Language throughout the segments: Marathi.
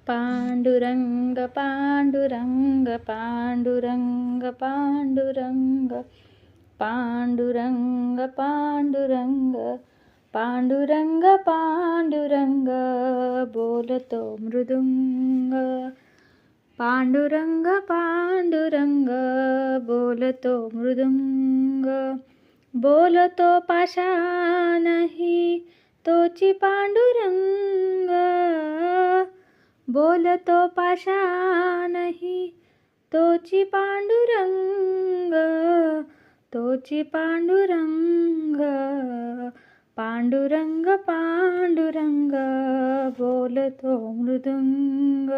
पांडुरंग पांडुरंग पांडुरंग पांडुरंग पांडुरंग पांडुरंग पांडुरंग पांडुरंग बोलतो मृदुंग पांडुरंग पांडुरंग बोलतो मृदुंग बोलतो पाषाणही तोची पांडुरंग बोलतो पाषाणही तोची पांडुरंग तोची पांडुरंग पांडुरंग पांडुरंग बोलतो मृदुंग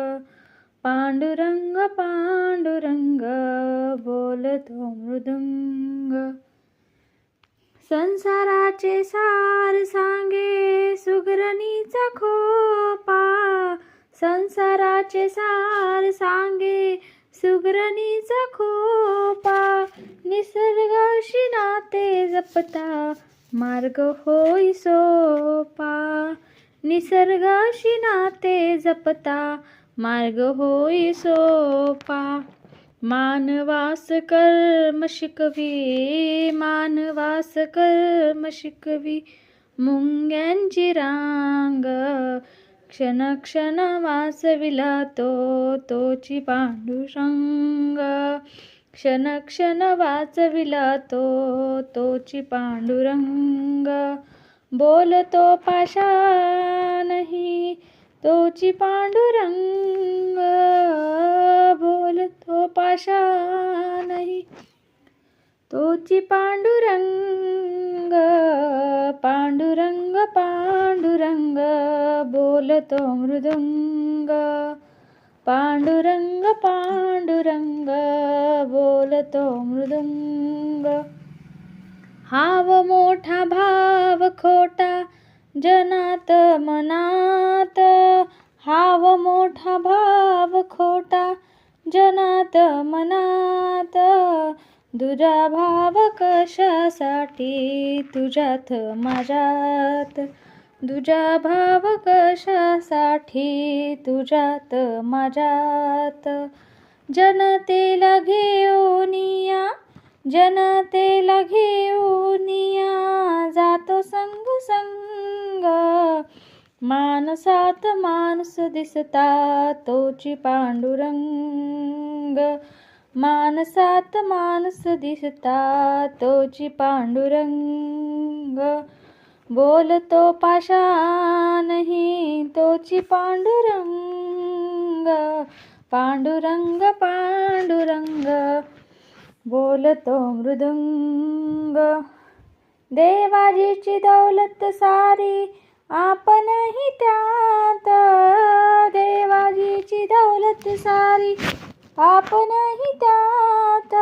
पांडुरंग पांडुरंग बोलतो मृदुंग संसाराचे सार सांगे सुगरणीचा खोपा संसाराचे सार सांगे सुगरणीचा खोपा निसर्गाशी नाते जपता मार्ग होई सोपा निसर्गाशी नाते जपता मार्ग होई सोपा मानवास कर्म शिकवी मानवास कर्म शिकवी मुंग्यांची रांग क्षण क्षण वासविला तोची पांडुरंग क्षण क्षण वाचविला तोची पांडुरंग बोलतो पाषाणही तोची पांडुरंग बोलतो पाषाणही तोची पांडुरंग पांडुरंग पांडुरंग बोलतो मृदुंग पांडुरंग पांडुरंग बोलतो मृदुंग हाव मोठा भाव खोटा जनात मनात हाव मोठा भाव खोटा जनात मनात दुजा भाव कशासाठी तुझ्यात माझ्यात दुजा भाव कशासाठी तुझ्यात माझ्यात जनतेला घेऊनिया जनतेला घेऊनिया जातो संग संग मानसात माणूस दिसता तोची पांडुरंग मानसात माणूस दिसता तोची पांडुरंग बोलतो पाषाणही तोची पांडुरंग पांडुरंग पांडुरंग बोलतो मृदुंग देवाजीची दौलत सारी आपणही त्यात देवाजीची दौलत सारी आपणही त्यात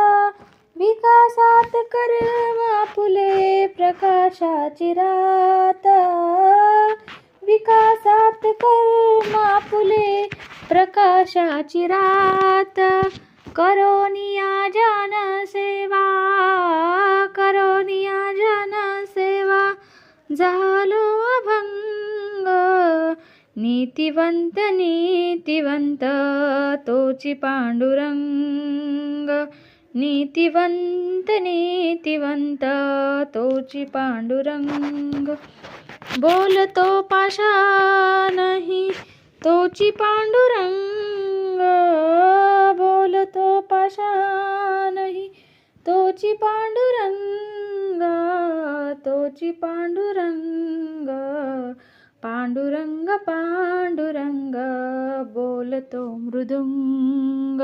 विकासात कर्म आपुले प्रकाशाची रात विकासात कर्म आपुले प्रकाशाची रात करोनिया जन सेवा करोनिया जन सेवा झालो अभंग नीतिवंत नीतिवंत तोची पांडुरंग नीतिवंत नीतिवंत तोची पांडुरंग बोलतो पाषाणही तोची पांडुरंग बोलतो पाषाणही तोची पांडुरंग तोची पांडुरंग पांडुरंग पांडुरंग बोलतो मृदुंग